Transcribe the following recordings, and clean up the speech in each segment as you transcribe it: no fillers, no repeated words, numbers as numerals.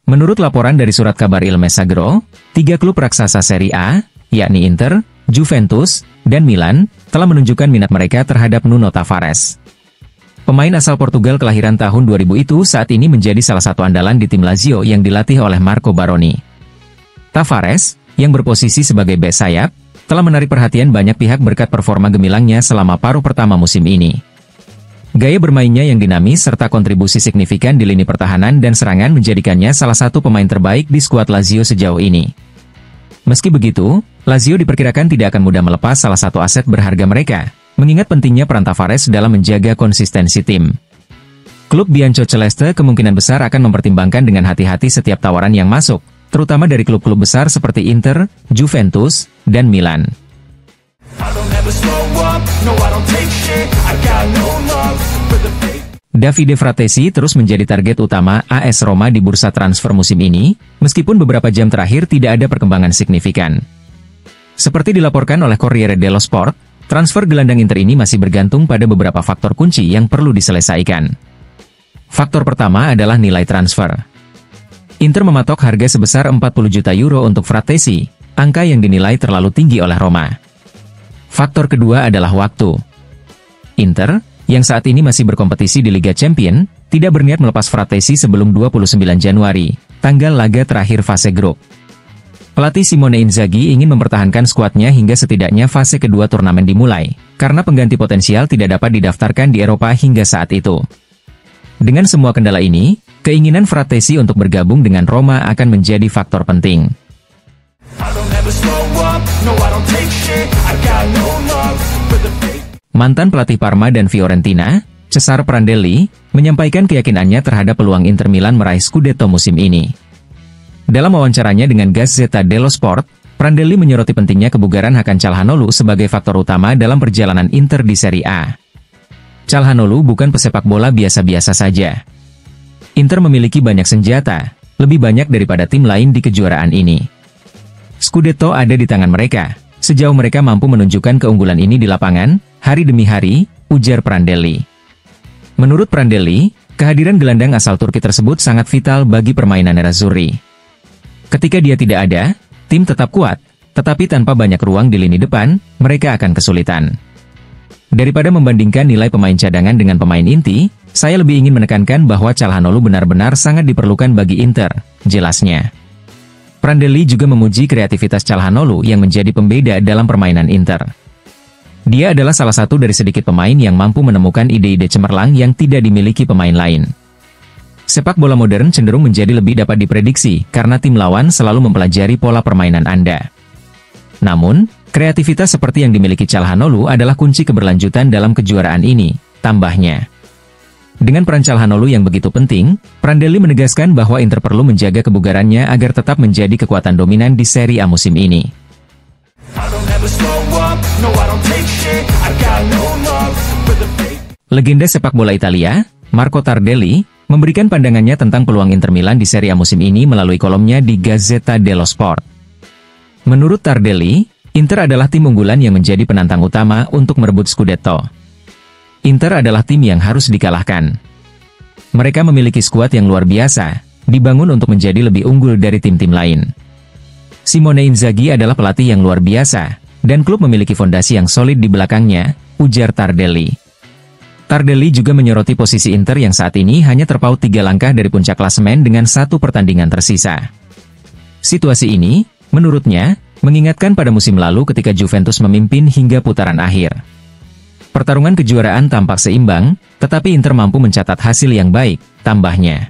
Menurut laporan dari surat kabar Il Messaggero, 3 klub raksasa Serie A, yakni Inter, Juventus, dan Milan, telah menunjukkan minat mereka terhadap Nuno Tavares. Pemain asal Portugal kelahiran tahun 2000 itu saat ini menjadi salah satu andalan di tim Lazio yang dilatih oleh Marco Baroni. Tavares, yang berposisi sebagai bek sayap, telah menarik perhatian banyak pihak berkat performa gemilangnya selama paruh pertama musim ini. Gaya bermainnya yang dinamis serta kontribusi signifikan di lini pertahanan dan serangan menjadikannya salah satu pemain terbaik di skuad Lazio sejauh ini. Meski begitu, Lazio diperkirakan tidak akan mudah melepas salah satu aset berharga mereka, mengingat pentingnya peran Tavares dalam menjaga konsistensi tim. Klub Biancoceleste kemungkinan besar akan mempertimbangkan dengan hati-hati setiap tawaran yang masuk, terutama dari klub-klub besar seperti Inter, Juventus, dan Milan. Davide Fratesi terus menjadi target utama AS Roma di bursa transfer musim ini, meskipun beberapa jam terakhir tidak ada perkembangan signifikan. Seperti dilaporkan oleh Corriere dello Sport, transfer gelandang Inter ini masih bergantung pada beberapa faktor kunci yang perlu diselesaikan. Faktor pertama adalah nilai transfer. Inter mematok harga sebesar 40 juta euro untuk Fratesi, angka yang dinilai terlalu tinggi oleh Roma. Faktor kedua adalah waktu. Inter, yang saat ini masih berkompetisi di Liga Champions, tidak berniat melepas Fratesi sebelum 29 Januari, tanggal laga terakhir fase grup. Pelatih Simone Inzaghi ingin mempertahankan skuadnya hingga setidaknya fase kedua turnamen dimulai, karena pengganti potensial tidak dapat didaftarkan di Eropa hingga saat itu. Dengan semua kendala ini, keinginan Fratesi untuk bergabung dengan Roma akan menjadi faktor penting. Mantan pelatih Parma dan Fiorentina, Cesare Prandelli, menyampaikan keyakinannya terhadap peluang Inter Milan meraih Scudetto musim ini. Dalam wawancaranya dengan Gazzetta dello Sport, Prandelli menyoroti pentingnya kebugaran Hakan Calhanoglu sebagai faktor utama dalam perjalanan Inter di Serie A. Calhanoglu bukan pesepak bola biasa-biasa saja. Inter memiliki banyak senjata, lebih banyak daripada tim lain di kejuaraan ini. Scudetto ada di tangan mereka, sejauh mereka mampu menunjukkan keunggulan ini di lapangan, hari demi hari, ujar Prandelli. Menurut Prandelli, kehadiran gelandang asal Turki tersebut sangat vital bagi permainan Nerazzurri. Ketika dia tidak ada, tim tetap kuat, tetapi tanpa banyak ruang di lini depan, mereka akan kesulitan. Daripada membandingkan nilai pemain cadangan dengan pemain inti, saya lebih ingin menekankan bahwa Calhanoglu benar-benar sangat diperlukan bagi Inter, jelasnya. Prandelli juga memuji kreativitas Calhanoglu yang menjadi pembeda dalam permainan Inter. Dia adalah salah satu dari sedikit pemain yang mampu menemukan ide-ide cemerlang yang tidak dimiliki pemain lain. Sepak bola modern cenderung menjadi lebih dapat diprediksi karena tim lawan selalu mempelajari pola permainan Anda. Namun, kreativitas seperti yang dimiliki Calhanoglu adalah kunci keberlanjutan dalam kejuaraan ini, tambahnya. Dengan peran Calhanoglu yang begitu penting, Prandelli menegaskan bahwa Inter perlu menjaga kebugarannya agar tetap menjadi kekuatan dominan di Serie A musim ini. Legenda sepak bola Italia, Marco Tardelli, memberikan pandangannya tentang peluang Inter Milan di Serie A musim ini melalui kolomnya di Gazzetta dello Sport. Menurut Tardelli, Inter adalah tim unggulan yang menjadi penantang utama untuk merebut Scudetto. Inter adalah tim yang harus dikalahkan. Mereka memiliki skuad yang luar biasa, dibangun untuk menjadi lebih unggul dari tim-tim lain. Simone Inzaghi adalah pelatih yang luar biasa, dan klub memiliki fondasi yang solid di belakangnya, ujar Tardelli. Tardelli juga menyoroti posisi Inter yang saat ini hanya terpaut 3 langkah dari puncak klasemen dengan 1 pertandingan tersisa. Situasi ini, menurutnya, mengingatkan pada musim lalu ketika Juventus memimpin hingga putaran akhir. Pertarungan kejuaraan tampak seimbang, tetapi Inter mampu mencatat hasil yang baik, tambahnya.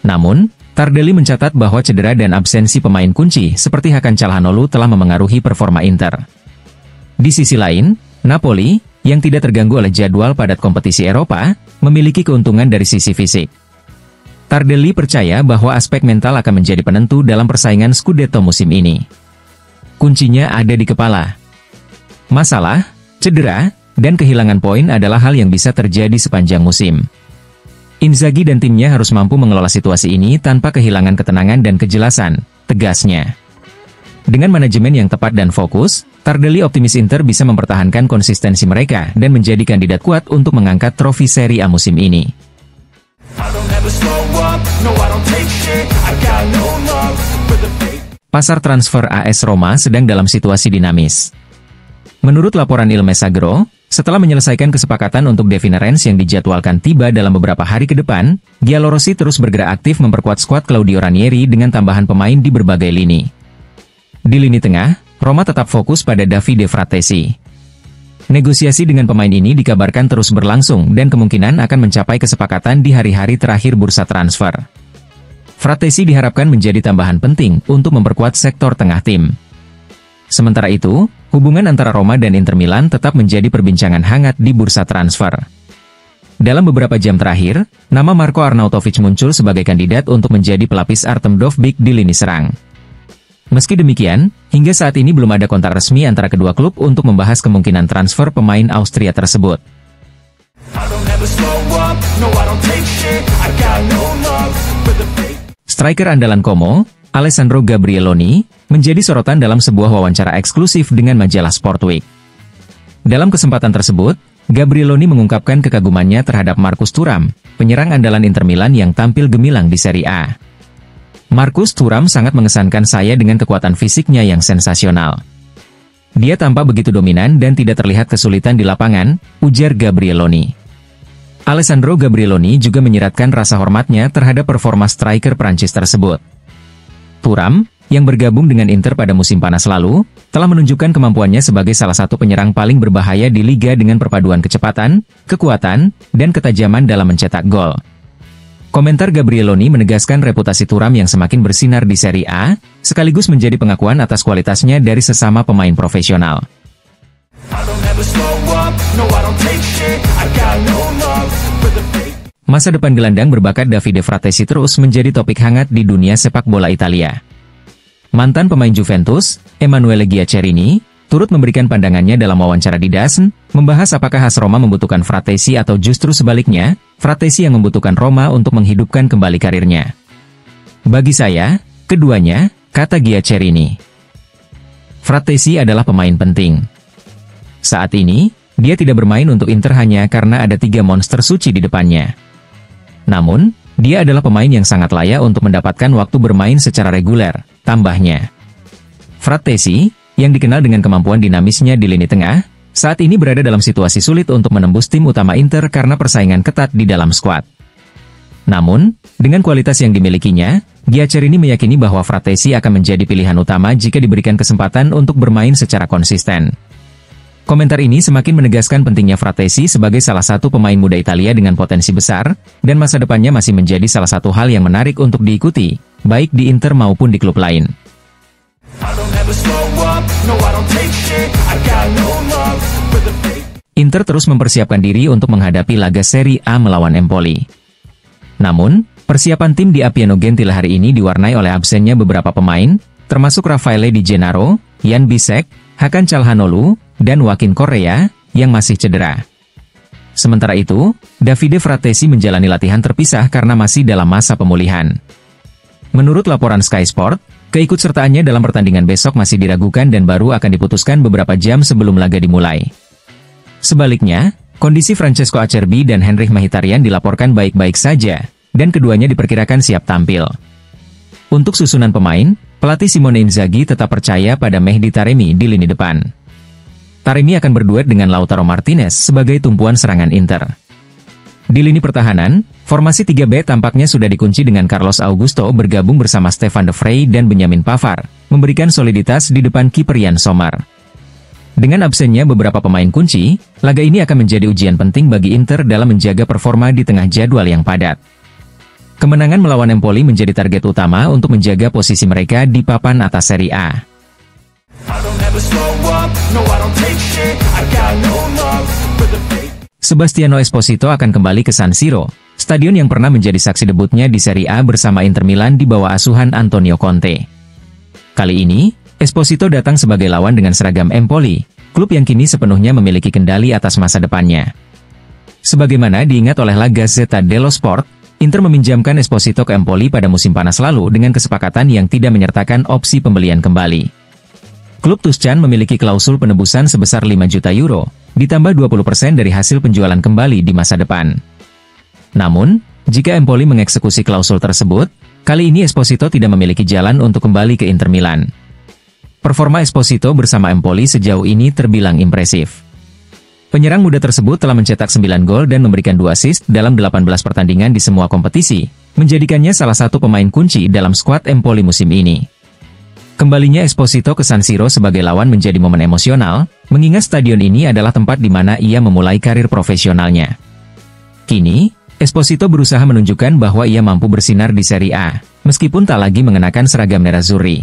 Namun, Tardelli mencatat bahwa cedera dan absensi pemain kunci seperti Hakan Calhanoglu telah memengaruhi performa Inter. Di sisi lain, Napoli, yang tidak terganggu oleh jadwal padat kompetisi Eropa, memiliki keuntungan dari sisi fisik. Tardelli percaya bahwa aspek mental akan menjadi penentu dalam persaingan Scudetto musim ini. Kuncinya ada di kepala. Masalah, cedera, dan kehilangan poin adalah hal yang bisa terjadi sepanjang musim. Inzaghi dan timnya harus mampu mengelola situasi ini tanpa kehilangan ketenangan dan kejelasan, tegasnya. Dengan manajemen yang tepat dan fokus, Tardelli optimis Inter bisa mempertahankan konsistensi mereka dan menjadi kandidat kuat untuk mengangkat trofi Serie A musim ini. Pasar transfer AS Roma sedang dalam situasi dinamis. Menurut laporan Il Messaggero, setelah menyelesaikan kesepakatan untuk Devin Renz yang dijadwalkan tiba dalam beberapa hari ke depan, Giallorossi terus bergerak aktif memperkuat skuad Claudio Ranieri dengan tambahan pemain di berbagai lini. Di lini tengah, Roma tetap fokus pada Davide Fratesi. Negosiasi dengan pemain ini dikabarkan terus berlangsung dan kemungkinan akan mencapai kesepakatan di hari-hari terakhir bursa transfer. Fratesi diharapkan menjadi tambahan penting untuk memperkuat sektor tengah tim. Sementara itu, hubungan antara Roma dan Inter Milan tetap menjadi perbincangan hangat di bursa transfer. Dalam beberapa jam terakhir, nama Marko Arnautovic muncul sebagai kandidat untuk menjadi pelapis Artem Dovbyk di lini serang. Meski demikian, hingga saat ini belum ada kontak resmi antara kedua klub untuk membahas kemungkinan transfer pemain Austria tersebut. Striker andalan Como, Alessandro Gabrieloni, menjadi sorotan dalam sebuah wawancara eksklusif dengan majalah Sportweek. Dalam kesempatan tersebut, Gabrieloni mengungkapkan kekagumannya terhadap Marcus Thuram, penyerang andalan Inter Milan yang tampil gemilang di Serie A. Marcus Thuram sangat mengesankan saya dengan kekuatan fisiknya yang sensasional. Dia tampak begitu dominan dan tidak terlihat kesulitan di lapangan, ujar Gabrieloni. Alessandro Gabrieloni juga menyiratkan rasa hormatnya terhadap performa striker Prancis tersebut. Thuram, yang bergabung dengan Inter pada musim panas lalu, telah menunjukkan kemampuannya sebagai salah satu penyerang paling berbahaya di liga dengan perpaduan kecepatan, kekuatan, dan ketajaman dalam mencetak gol. Komentar Gabrieloni menegaskan reputasi Thuram yang semakin bersinar di Serie A, sekaligus menjadi pengakuan atas kualitasnya dari sesama pemain profesional. Masa depan gelandang berbakat Davide Fratesi terus menjadi topik hangat di dunia sepak bola Italia. Mantan pemain Juventus, Emanuele Giacherini, turut memberikan pandangannya dalam wawancara di DAZN, membahas apakah AS Roma membutuhkan Fratesi atau justru sebaliknya, Fratesi yang membutuhkan Roma untuk menghidupkan kembali karirnya. Bagi saya, keduanya, kata Giacherini. Fratesi adalah pemain penting. Saat ini, dia tidak bermain untuk Inter hanya karena ada 3 monster suci di depannya. Namun, dia adalah pemain yang sangat layak untuk mendapatkan waktu bermain secara reguler, tambahnya. Fratesi, yang dikenal dengan kemampuan dinamisnya di lini tengah, saat ini berada dalam situasi sulit untuk menembus tim utama Inter karena persaingan ketat di dalam skuad. Namun, dengan kualitas yang dimilikinya, Giacherini meyakini bahwa Fratesi akan menjadi pilihan utama jika diberikan kesempatan untuk bermain secara konsisten. Komentar ini semakin menegaskan pentingnya Fratesi sebagai salah satu pemain muda Italia dengan potensi besar, dan masa depannya masih menjadi salah satu hal yang menarik untuk diikuti, baik di Inter maupun di klub lain. Inter terus mempersiapkan diri untuk menghadapi laga Serie A melawan Empoli. Namun, persiapan tim di Appiano Gentile hari ini diwarnai oleh absennya beberapa pemain, termasuk Raffaele Di Gennaro, Jan Bisek, Hakan Calhanoglu, dan Joaquin Correa, yang masih cedera. Sementara itu, Davide Fratesi menjalani latihan terpisah karena masih dalam masa pemulihan. Menurut laporan Sky Sport, keikutsertaannya dalam pertandingan besok masih diragukan dan baru akan diputuskan beberapa jam sebelum laga dimulai. Sebaliknya, kondisi Francesco Acerbi dan Henrikh Mkhitaryan dilaporkan baik-baik saja, dan keduanya diperkirakan siap tampil. Untuk susunan pemain, pelatih Simone Inzaghi tetap percaya pada Mehdi Taremi di lini depan. Taremi akan berduet dengan Lautaro Martinez sebagai tumpuan serangan Inter. Di lini pertahanan, formasi 3 back tampaknya sudah dikunci dengan Carlos Augusto bergabung bersama Stefan De Vrij dan Benjamin Pavard, memberikan soliditas di depan kiper Yann Sommer. Dengan absennya beberapa pemain kunci, laga ini akan menjadi ujian penting bagi Inter dalam menjaga performa di tengah jadwal yang padat. Kemenangan melawan Empoli menjadi target utama untuk menjaga posisi mereka di papan atas Serie A. Sebastiano Esposito akan kembali ke San Siro, stadion yang pernah menjadi saksi debutnya di Serie A bersama Inter Milan di bawah asuhan Antonio Conte. Kali ini, Esposito datang sebagai lawan dengan seragam Empoli, klub yang kini sepenuhnya memiliki kendali atas masa depannya. Sebagaimana diingat oleh La Gazzetta dello Sport, Inter meminjamkan Esposito ke Empoli pada musim panas lalu dengan kesepakatan yang tidak menyertakan opsi pembelian kembali. Klub Tuscan memiliki klausul penebusan sebesar 5 juta euro, ditambah 20% dari hasil penjualan kembali di masa depan. Namun, jika Empoli mengeksekusi klausul tersebut, kali ini Esposito tidak memiliki jalan untuk kembali ke Inter Milan. Performa Esposito bersama Empoli sejauh ini terbilang impresif. Penyerang muda tersebut telah mencetak 9 gol dan memberikan 2 assist dalam 18 pertandingan di semua kompetisi, menjadikannya salah satu pemain kunci dalam skuad Empoli musim ini. Kembalinya Esposito ke San Siro sebagai lawan menjadi momen emosional, mengingat stadion ini adalah tempat di mana ia memulai karir profesionalnya. Kini, Esposito berusaha menunjukkan bahwa ia mampu bersinar di Serie A, meskipun tak lagi mengenakan seragam nerazzurri.